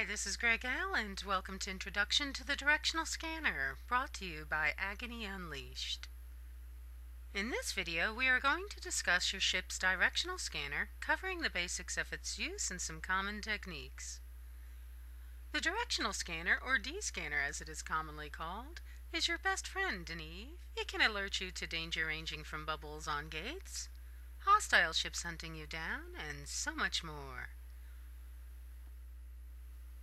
this is Greg Al, and welcome to Introduction to the Directional Scanner, brought to you by Agony Unleashed. In this video, we are going to discuss your ship's directional scanner, covering the basics of its use and some common techniques. The directional scanner, or D-scanner as it is commonly called, is your best friend, Deneve. It can alert you to danger ranging from bubbles on gates, hostile ships hunting you down, and so much more.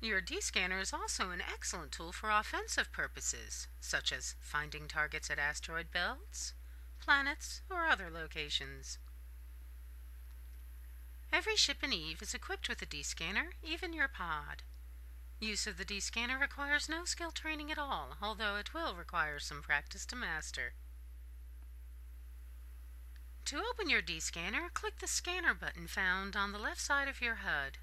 Your D-scanner is also an excellent tool for offensive purposes, such as finding targets at asteroid belts, planets, or other locations. Every ship in EVE is equipped with a D-scanner, even your pod. Use of the D-scanner requires no skill training at all, although it will require some practice to master. To open your D-scanner, click the Scanner button found on the left side of your HUD.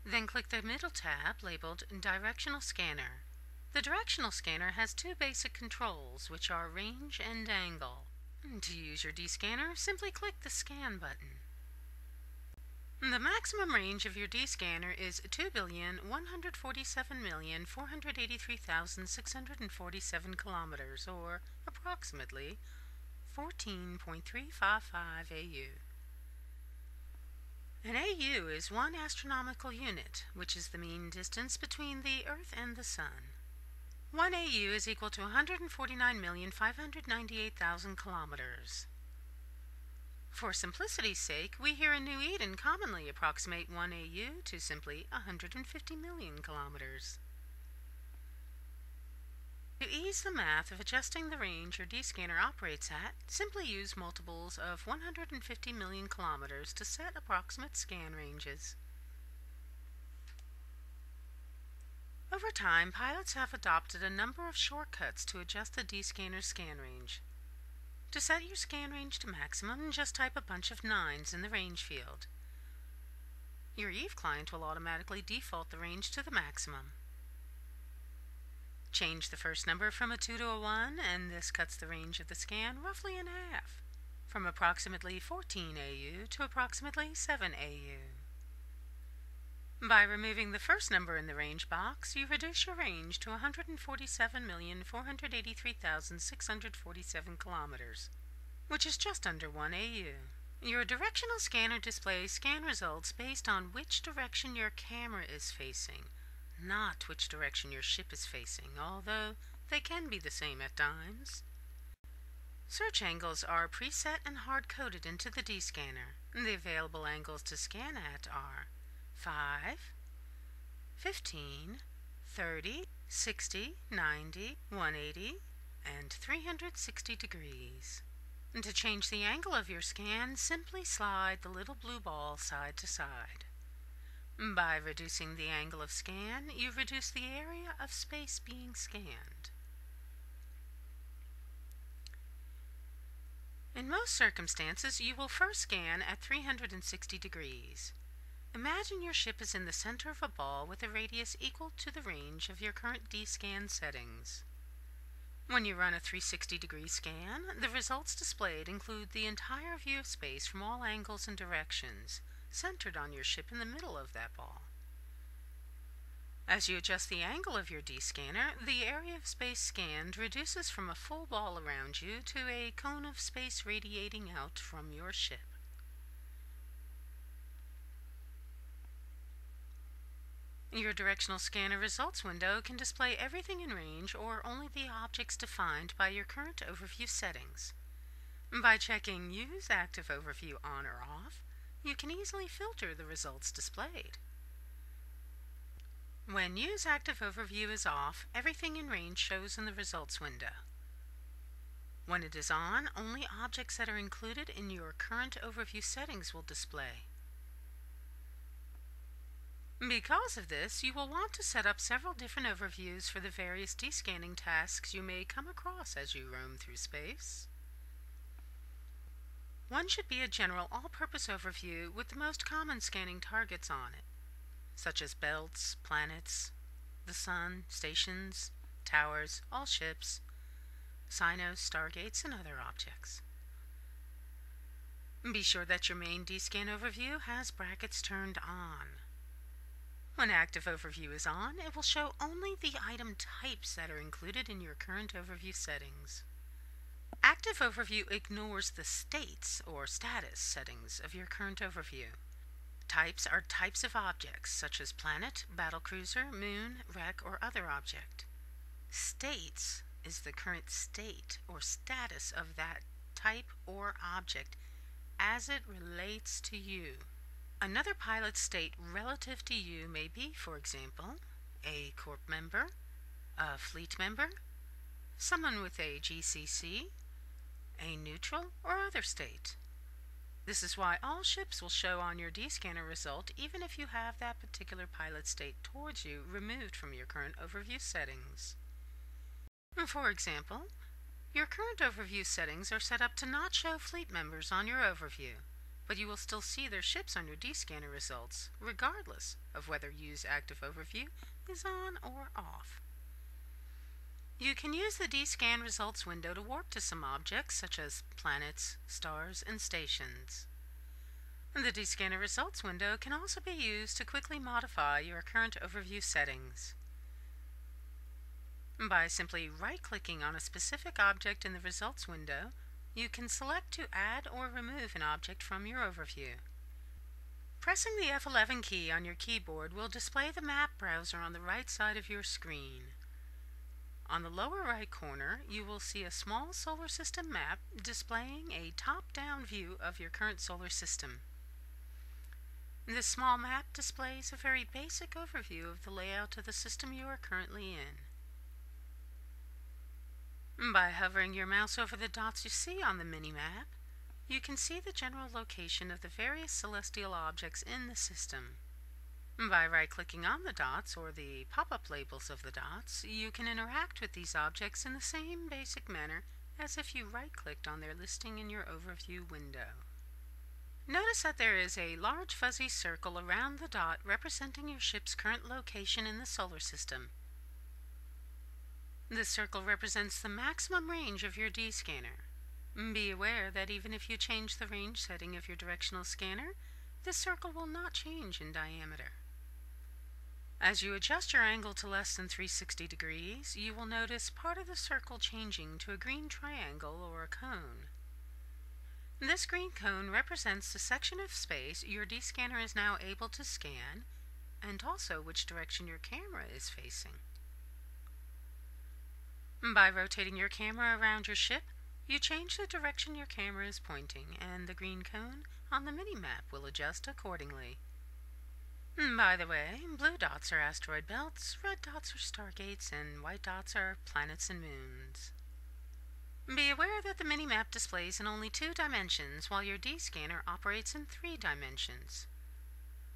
Then click the middle tab labeled Directional Scanner. The Directional Scanner has two basic controls, which are range and angle. To use your D-scanner, simply click the Scan button. The maximum range of your D-scanner is 2,147,483,647 kilometers, or approximately 14.355 AU. An AU is one astronomical unit, which is the mean distance between the Earth and the Sun. 1 AU is equal to 149,598,000 kilometers. For simplicity's sake, we here in New Eden commonly approximate 1 AU to simply 150 million kilometers. To ease the math of adjusting the range your D-scanner operates at, simply use multiples of 150 million kilometers to set approximate scan ranges. Over time, pilots have adopted a number of shortcuts to adjust the D-scanner's scan range. To set your scan range to maximum, just type a bunch of 9s in the range field. Your EVE client will automatically default the range to the maximum. Change the first number from a 2 to a 1, and this cuts the range of the scan roughly in half, from approximately 14 AU to approximately 7 AU. By removing the first number in the range box, you reduce your range to 147,483,647 kilometers, which is just under 1 AU. Your directional scanner displays scan results based on which direction your camera is facing, not which direction your ship is facing, although they can be the same at times. Search angles are preset and hard-coded into the D-scanner. The available angles to scan at are 5, 15, 30, 60, 90, 180, and 360 degrees. To change the angle of your scan, simply slide the little blue ball side to side. By reducing the angle of scan, you reduce the area of space being scanned. In most circumstances, you will first scan at 360 degrees. Imagine your ship is in the center of a ball with a radius equal to the range of your current D-scan settings. When you run a 360-degree scan, the results displayed include the entire view of space from all angles and directions, centered on your ship in the middle of that ball. As you adjust the angle of your D-scanner, the area of space scanned reduces from a full ball around you to a cone of space radiating out from your ship. Your directional scanner results window can display everything in range or only the objects defined by your current overview settings. By checking Use Active Overview on or off, you can easily filter the results displayed. When Use Active Overview is off, everything in range shows in the results window. When it is on, only objects that are included in your current overview settings will display. Because of this, you will want to set up several different overviews for the various D-scanning tasks you may come across as you roam through space. One should be a general all-purpose overview with the most common scanning targets on it, such as belts, planets, the sun, stations, towers, all ships, sinos, stargates, and other objects. Be sure that your main D-scan overview has brackets turned on. When Active Overview is on, it will show only the item types that are included in your current overview settings. Active Overview ignores the states or status settings of your current overview. Types are types of objects such as planet, battlecruiser, moon, wreck, or other object. States is the current state or status of that type or object as it relates to you. Another pilot state relative to you may be, for example, a corp member, a fleet member, someone with a GCC, a neutral, or other state. This is why all ships will show on your D-scanner result even if you have that particular pilot state towards you removed from your current overview settings. For example, your current overview settings are set up to not show fleet members on your overview, but you will still see their ships on your D-scanner results, regardless of whether Use Active Overview is on or off. You can use the D-Scan results window to warp to some objects such as planets, stars, and stations. The D-Scanner results window can also be used to quickly modify your current overview settings. By simply right-clicking on a specific object in the results window, you can select to add or remove an object from your overview. Pressing the F11 key on your keyboard will display the map browser on the right side of your screen. On the lower right corner, you will see a small solar system map displaying a top-down view of your current solar system. This small map displays a very basic overview of the layout of the system you are currently in. By hovering your mouse over the dots you see on the mini-map, you can see the general location of the various celestial objects in the system. By right-clicking on the dots, or the pop-up labels of the dots, you can interact with these objects in the same basic manner as if you right-clicked on their listing in your overview window. Notice that there is a large fuzzy circle around the dot representing your ship's current location in the solar system. This circle represents the maximum range of your D-scanner. Be aware that even if you change the range setting of your directional scanner, this circle will not change in diameter. As you adjust your angle to less than 360 degrees, you will notice part of the circle changing to a green triangle or a cone. This green cone represents the section of space your D-scanner is now able to scan, and also which direction your camera is facing. By rotating your camera around your ship, you change the direction your camera is pointing, and the green cone on the mini-map will adjust accordingly. By the way, blue dots are asteroid belts, red dots are stargates, and white dots are planets and moons. Be aware that the mini-map displays in only 2 dimensions, while your D-scanner operates in 3 dimensions.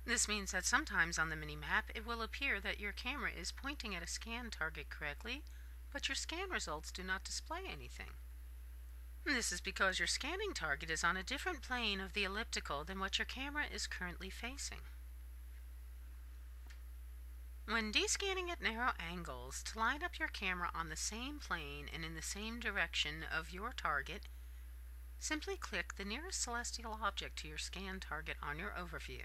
This means that sometimes on the mini-map it will appear that your camera is pointing at a scan target correctly, but your scan results do not display anything. This is because your scanning target is on a different plane of the elliptical than what your camera is currently facing. When D-scanning at narrow angles, to line up your camera on the same plane and in the same direction of your target, simply click the nearest celestial object to your scan target on your overview.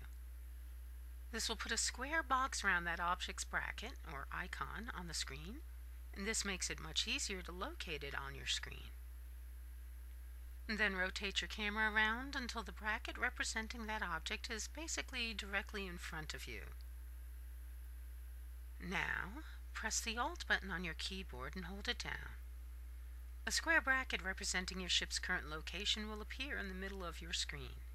This will put a square box around that object's bracket, or icon, on the screen, and this makes it much easier to locate it on your screen. Then rotate your camera around until the bracket representing that object is basically directly in front of you. Now, press the Alt button on your keyboard and hold it down. A square bracket representing your ship's current location will appear in the middle of your screen.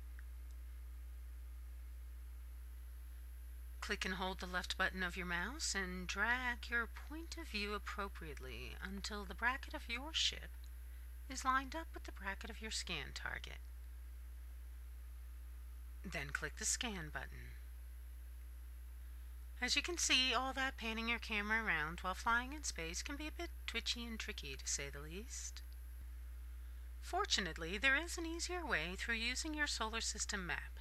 Click and hold the left button of your mouse and drag your point of view appropriately until the bracket of your ship is lined up with the bracket of your scan target. Then click the Scan button. As you can see, all that panning your camera around while flying in space can be a bit twitchy and tricky, to say the least. Fortunately, there is an easier way through using your solar system map.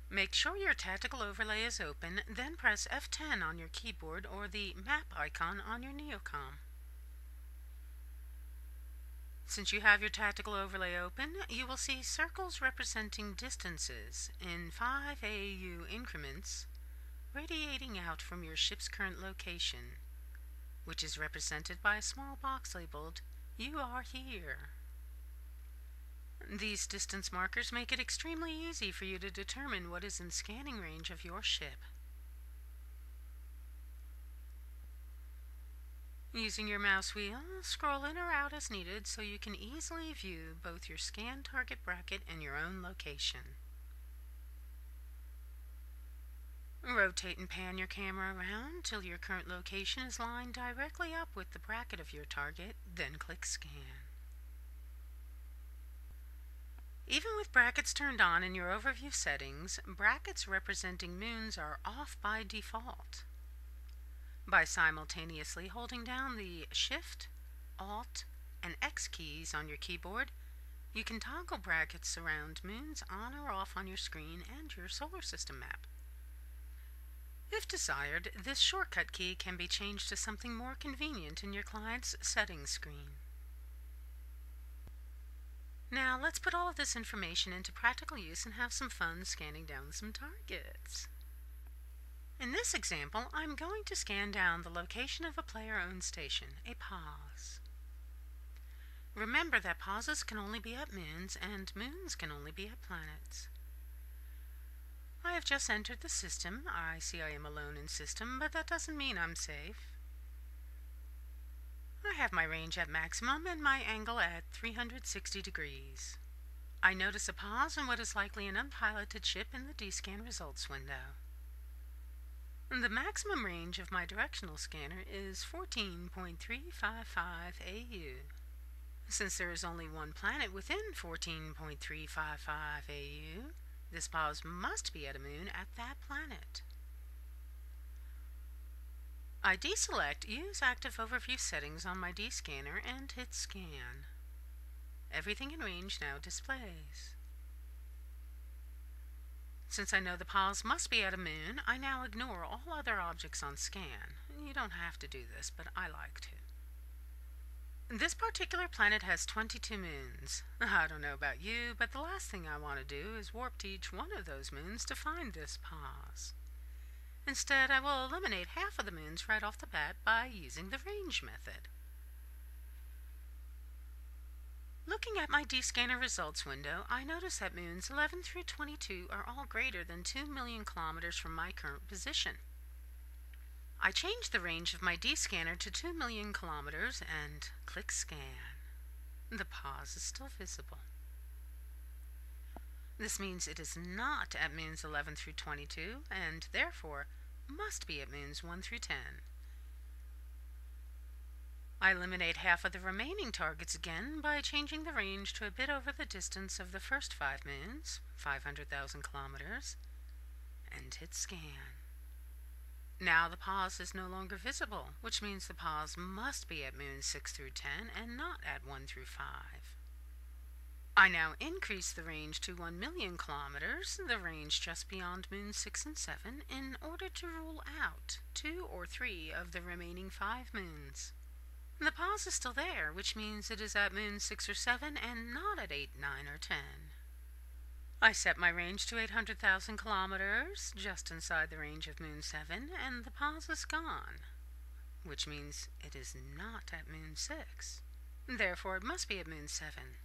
Make sure your tactical overlay is open, then press F10 on your keyboard or the map icon on your Neocom. Since you have your tactical overlay open, you will see circles representing distances in 5 AU increments radiating out from your ship's current location, which is represented by a small box labeled "You are here." These distance markers make it extremely easy for you to determine what is in scanning range of your ship. Using your mouse wheel, scroll in or out as needed so you can easily view both your scan target bracket and your own location. Rotate and pan your camera around till your current location is lined directly up with the bracket of your target, then click Scan. Even with brackets turned on in your overview settings, brackets representing moons are off by default. By simultaneously holding down the Shift, Alt, and X keys on your keyboard, you can toggle brackets around moons on or off on your screen and your solar system map. If desired, this shortcut key can be changed to something more convenient in your client's settings screen. Now let's put all of this information into practical use and have some fun scanning down some targets. In this example, I'm going to scan down the location of a player-owned station, a pause. Remember that pauses can only be at moons, and moons can only be at planets. I have just entered the system. I see I am alone in system, but that doesn't mean I'm safe. I have my range at maximum and my angle at 360 degrees. I notice a pause in what is likely an unpiloted ship in the D-scan results window. The maximum range of my directional scanner is 14.355 AU. Since there is only one planet within 14.355 AU, this pause must be at a moon at that planet. I deselect Use Active Overview Settings on my D-scanner and hit Scan. Everything in range now displays. Since I know the pause must be at a moon, I now ignore all other objects on scan. You don't have to do this, but I like to. This particular planet has 22 moons. I don't know about you, but the last thing I want to do is warp to each one of those moons to find this pause. Instead, I will eliminate half of the moons right off the bat by using the range method. Looking at my D-scanner results window, I notice that moons 11 through 22 are all greater than 2 million kilometers from my current position. I change the range of my D-scanner to 2 million kilometers and click Scan. The pause is still visible. This means it is not at moons 11 through 22 and therefore must be at moons 1 through 10. I eliminate half of the remaining targets again by changing the range to a bit over the distance of the first 5 moons, 500,000 kilometers, and hit Scan. Now the pause is no longer visible, which means the pause must be at moons 6 through 10 and not at 1 through 5. I now increase the range to 1 million kilometers, the range just beyond moons 6 and 7, in order to rule out 2 or 3 of the remaining 5 moons. The pause is still there, which means it is at moons 6 or 7 and not at 8, 9, or 10. I set my range to 800,000 kilometers, just inside the range of moon 7, and the pause is gone, which means it is not at moon 6. Therefore, it must be at moon 7.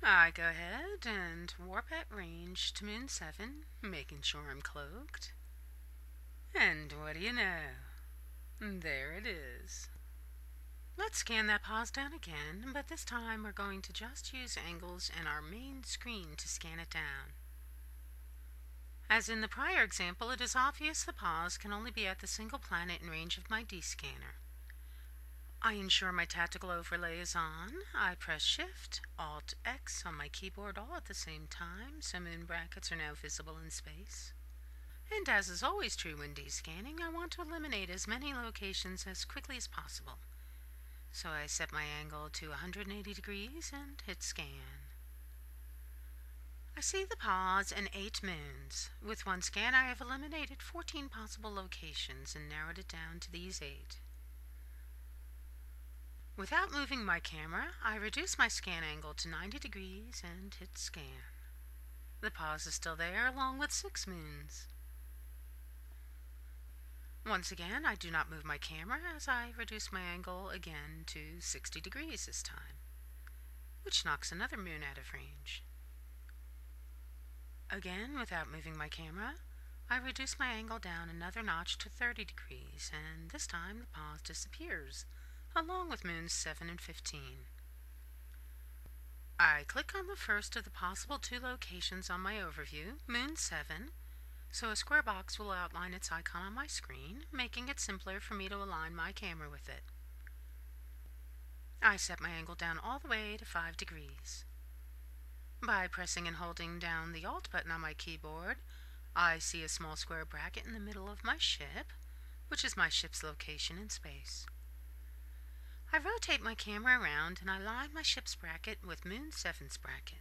I go ahead and warp at range to moon 7, making sure I'm cloaked. And what do you know? There it is. Let's scan that pause down again, but this time we're going to just use angles and our main screen to scan it down. As in the prior example, it is obvious the pause can only be at the single planet in range of my D-scanner. I ensure my tactical overlay is on. I press Shift, Alt, X on my keyboard all at the same time, so moon brackets are now visible in space. And as is always true when D-scanning, I want to eliminate as many locations as quickly as possible. So I set my angle to 180 degrees and hit Scan. I see the pause and 8 moons. With one scan, I have eliminated 14 possible locations and narrowed it down to these 8. Without moving my camera, I reduce my scan angle to 90 degrees and hit Scan. The pause is still there along with 6 moons. Once again, I do not move my camera as I reduce my angle again to 60 degrees this time, which knocks another moon out of range. Again, without moving my camera, I reduce my angle down another notch to 30 degrees, and this time the pause disappears, along with moons 7 and 15. I click on the first of the possible two locations on my overview, moon 7, so a square box will outline its icon on my screen, making it simpler for me to align my camera with it. I set my angle down all the way to 5 degrees. By pressing and holding down the Alt button on my keyboard, I see a small square bracket in the middle of my ship, which is my ship's location in space. I rotate my camera around and I line my ship's bracket with moon 7's bracket.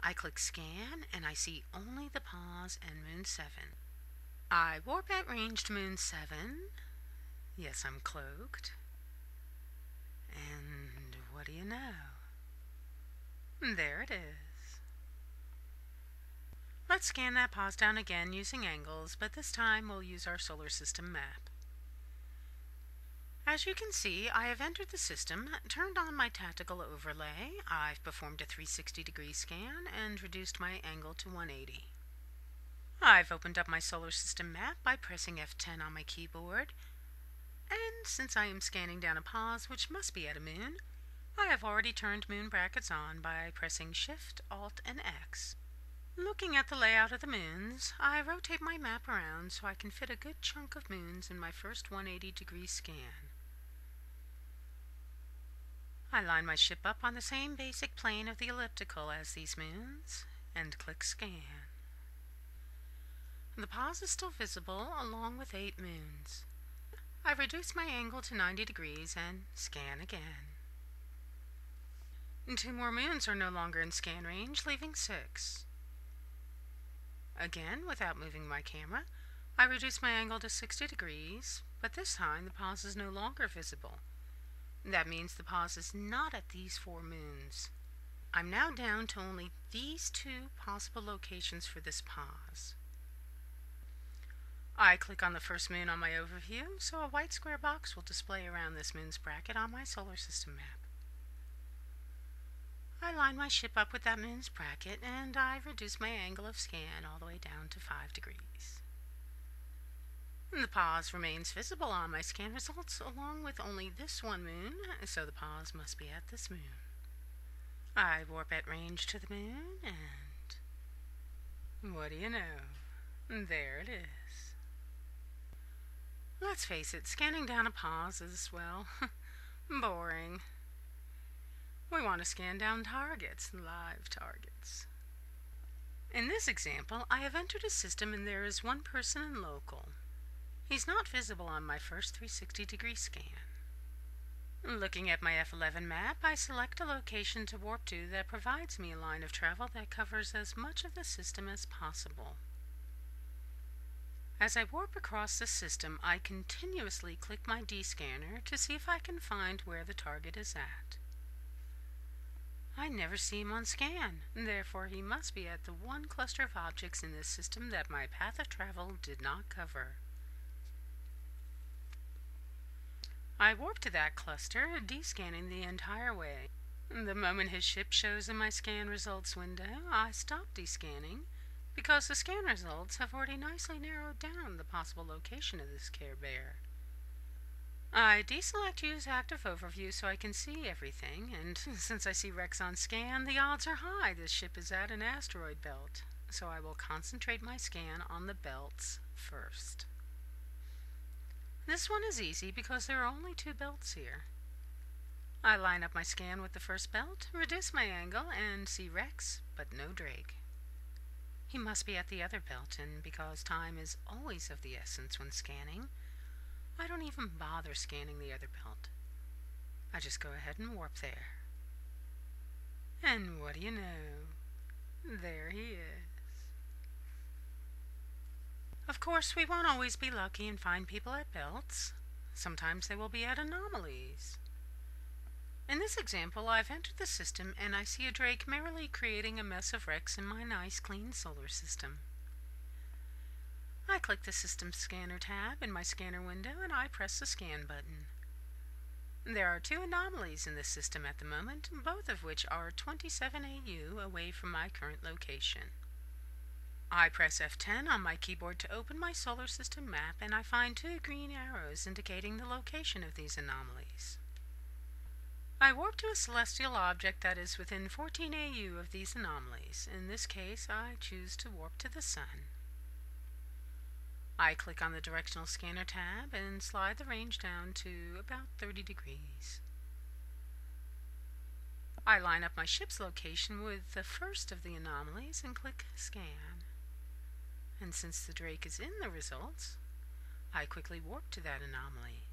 I click scan and I see only the pause and moon 7. I warp at range to moon 7. Yes, I'm cloaked. And what do you know? There it is. Let's scan that pause down again using angles, but this time we'll use our solar system map. As you can see, I have entered the system, turned on my tactical overlay, I've performed a 360-degree scan, and reduced my angle to 180. I've opened up my solar system map by pressing F10 on my keyboard, and since I am scanning down a pause, which must be at a moon, I have already turned moon brackets on by pressing Shift, Alt, and X. Looking at the layout of the moons, I rotate my map around so I can fit a good chunk of moons in my first 180-degree scan. I line my ship up on the same basic plane of the elliptical as these moons, and click Scan. The pause is still visible, along with 8 moons. I reduce my angle to 90 degrees and scan again. 2 more moons are no longer in scan range, leaving 6. Again, without moving my camera, I reduce my angle to 60 degrees, but this time the pause is no longer visible. That means the pause is not at these 4 moons. I'm now down to only these 2 possible locations for this pause. I click on the first moon on my overview, so a white square box will display around this moon's bracket on my solar system map. I line my ship up with that moon's bracket, and I reduce my angle of scan all the way down to 5 degrees. The pause remains visible on my scan results, along with only this 1 moon, so the pause must be at this moon. I warp at range to the moon, and what do you know? There it is. Let's face it, scanning down a pause is, well, boring. We want to scan down targets, live targets. In this example, I have entered a system and there is 1 person in local. He's not visible on my first 360-degree scan. Looking at my F11 map, I select a location to warp to that provides me a line of travel that covers as much of the system as possible. As I warp across the system, I continuously click my D-scanner to see if I can find where the target is at. I never see him on scan, therefore he must be at the 1 cluster of objects in this system that my path of travel did not cover. I warp to that cluster, descanning the entire way. The moment his ship shows in my scan results window, I stop descanning, because the scan results have already nicely narrowed down the possible location of this Care Bear. I deselect Use Active Overview so I can see everything, and since I see Rex on scan, the odds are high this ship is at an asteroid belt, so I will concentrate my scan on the belts first. This one is easy because there are only 2 belts here. I line up my scan with the first belt, reduce my angle, and see Rex, but no Drake. He must be at the other belt, and because time is always of the essence when scanning, I don't even bother scanning the other belt. I just go ahead and warp there. And what do you know? There he is. Of course, we won't always be lucky and find people at belts. Sometimes they will be at anomalies. In this example, I've entered the system and I see a Drake merrily creating a mess of wrecks in my nice clean solar system. I click the System Scanner tab in my scanner window and I press the Scan button. There are 2 anomalies in this system at the moment, both of which are 27 AU away from my current location. I press F10 on my keyboard to open my solar system map, and I find 2 green arrows indicating the location of these anomalies. I warp to a celestial object that is within 14 AU of these anomalies. In this case, I choose to warp to the Sun. I click on the Directional Scanner tab and slide the range down to about 30 degrees. I line up my ship's location with the first of the anomalies and click Scan. And since the Drake is in the results, I quickly warp to that anomaly.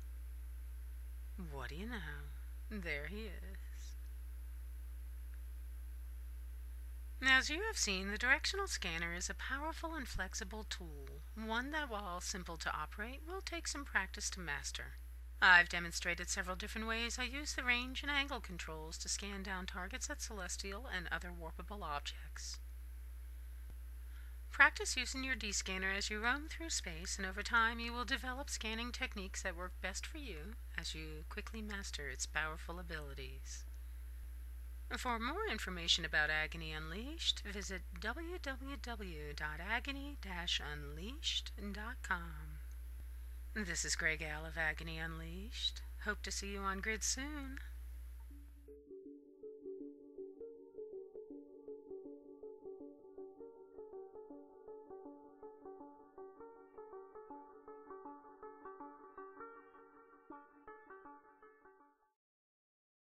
What do you know? There he is. Now, as you have seen, the Directional Scanner is a powerful and flexible tool, one that, while simple to operate, will take some practice to master. I've demonstrated several different ways I use the range and angle controls to scan down targets at celestial and other warpable objects. Practice using your D-scanner as you roam through space, and over time you will develop scanning techniques that work best for you as you quickly master its powerful abilities. For more information about Agony Unleashed, visit www.agony-unleashed.com. This is Greg Al of Agony Unleashed. Hope to see you on Grid soon.